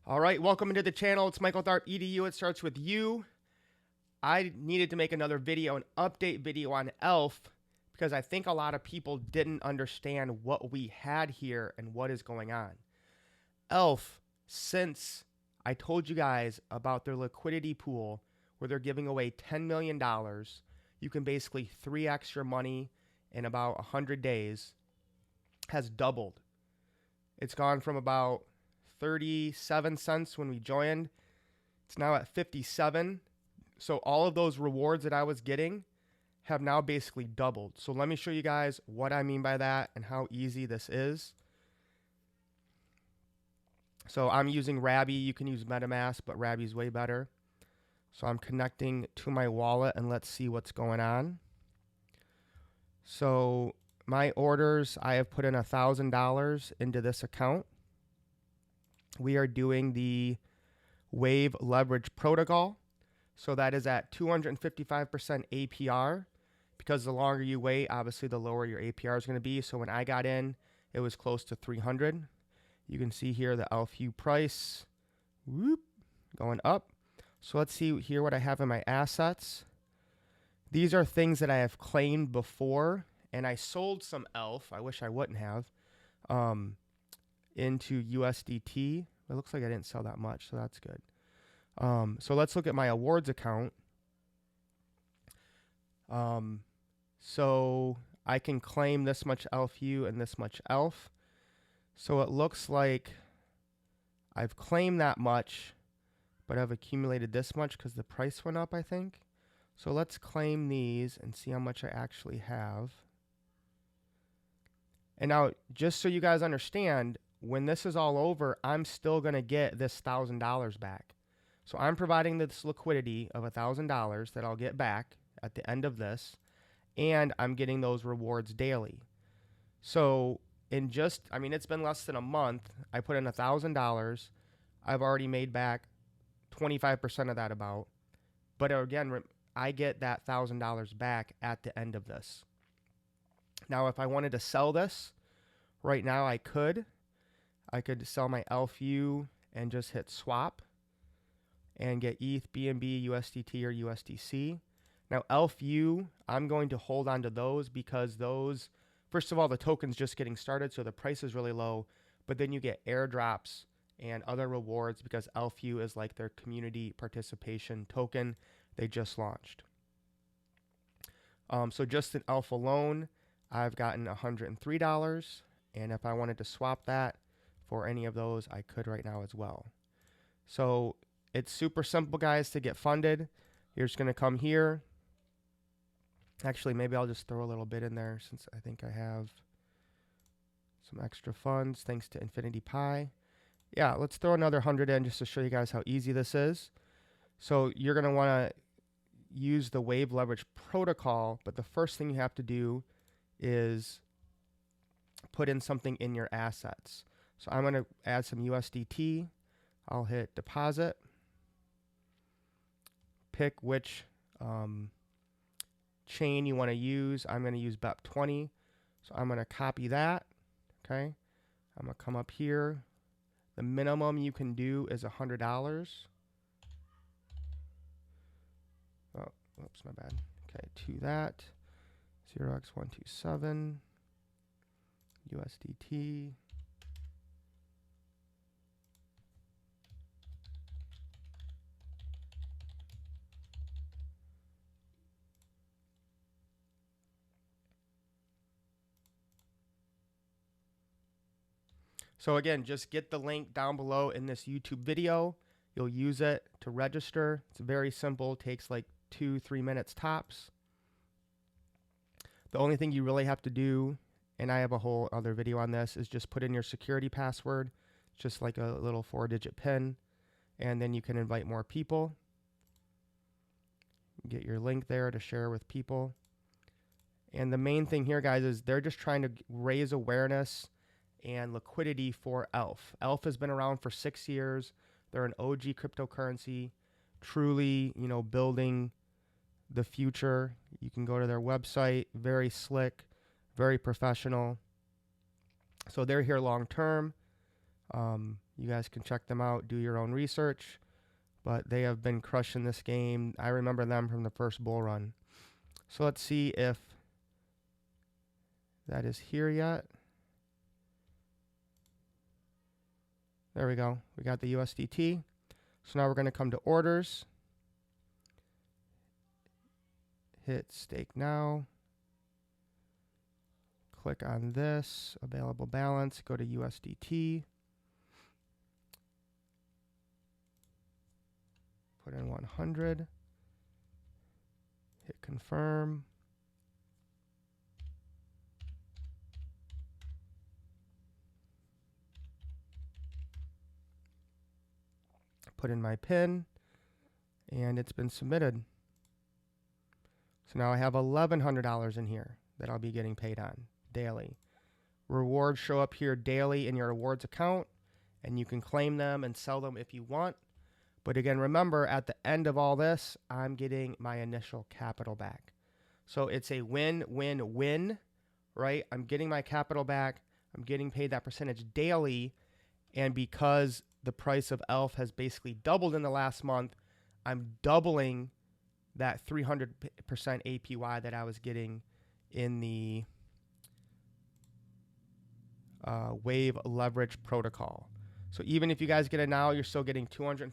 All right, welcome into the channel. It's Michael Tharp, EDU. It starts with you. I needed to make another video, an update video on aELF, because I think a lot of people didn't understand what we had here and what is going on. aELF, since I told you guys about their liquidity pool where they're giving away $10 million, you can basically 3x your money in about 100 days, has doubled. It's gone from about 37 cents when we joined. It's now at 57. So all of those rewards that I was getting have now basically doubled. So let me show you guys what I mean by that and how easy this is. So I'm using Rabby. You can use MetaMask, but Rabby is way better. So I'm connecting to my wallet and let's see what's going on. So my orders, I have put in $1,000 into this account. We are doing the Wave Leverage Protocol. So that is at 255% APR, because the longer you wait, obviously the lower your APR is going to be. So when I got in, it was close to 300. You can see here the aELF price, whoop, going up. So let's see here what I have in my assets. These are things that I have claimed before, and I sold some aELF. I wish I wouldn't have. Into USDT. It looks like I didn't sell that much, so that's good. So let's look at my awards account. So I can claim this much aELF and this much aELF. So it looks like I've claimed that much, but I've accumulated this much because the price went up, I think. So let's claim these and see how much I actually have. And now, just so you guys understand, when this is all over, I'm still going to get this $1,000 back. So I'm providing this liquidity of $1,000 that I'll get back at the end of this, and I'm getting those rewards daily. So in just, I mean, it's been less than a month. I put in $1,000. I've already made back 25% of that about. But again, I get that $1,000 back at the end of this. Now, if I wanted to sell this right now, I could sell my aELF and just hit swap and get ETH, BNB, USDT, or USDC. Now, aELF, I'm going to hold on to those because those, first of all, the token's just getting started, so the price is really low, but then you get airdrops and other rewards because aELF is like their community participation token they just launched. So just in aELF alone, I've gotten $103, and if I wanted to swap that for any of those, I could right now as well. So it's super simple, guys, to get funded. You're just going to come here. Actually, maybe I'll just throw a little bit in there since I think I have some extra funds thanks to Infinity Pi. Yeah, let's throw another 100 in just to show you guys how easy this is. So you're going to want to use the Wave Leverage Protocol, but the first thing you have to do is put in something in your assets. So I'm going to add some USDT. I'll hit deposit. Pick which chain you want to use. I'm going to use BEP20. So I'm going to copy that. Okay. I'm going to come up here. The minimum you can do is $100. Oh, oops, my bad. Okay, to that. 0x127. USDT. So again, just get the link down below in this YouTube video. You'll use it to register. It's very simple. It takes like 2-3 minutes tops. The only thing you really have to do, and I have a whole other video on this, is just put in your security password, just like a little 4-digit PIN, and then you can invite more people. Get your link there to share with people. And the main thing here, guys, is they're just trying to raise awareness and liquidity for aELF. aELF has been around for 6 years. They're an OG cryptocurrency, truly, building the future. You can go to their website, very slick, very professional. So they're here long term. You guys can check them out, do your own research, but they have been crushing this game. I remember them from the first bull run. So let's see if that is here yet. There we go. We got the USDT. So now we're going to come to orders. Hit stake now. Click on this, available balance, go to USDT. Put in 100. Hit confirm. Put in my PIN, and it's been submitted. So now I have $1,100 in here that I'll be getting paid on daily. Rewards show up here daily in your rewards account, and you can claim them and sell them if you want. But again, remember, at the end of all this, I'm getting my initial capital back. So it's a win-win-win, right? I'm getting my capital back. I'm getting paid that percentage daily. And because the price of aELF has basically doubled in the last month, I'm doubling that 300% APY that I was getting in the wave leverage protocol. So even if you guys get it now, you're still getting 255%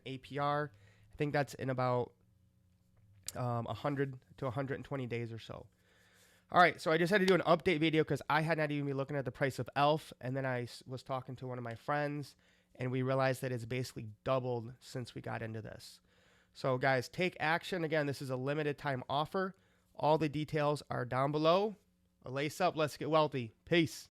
APR. I think that's in about 100 to 120 days or so. All right, so I just had to do an update video because I had not even been looking at the price of aELF, and then I was talking to one of my friends, and we realized that it's basically doubled since we got into this. So guys, take action. Again, this is a limited time offer. All the details are down below. Lace up, let's get wealthy. Peace.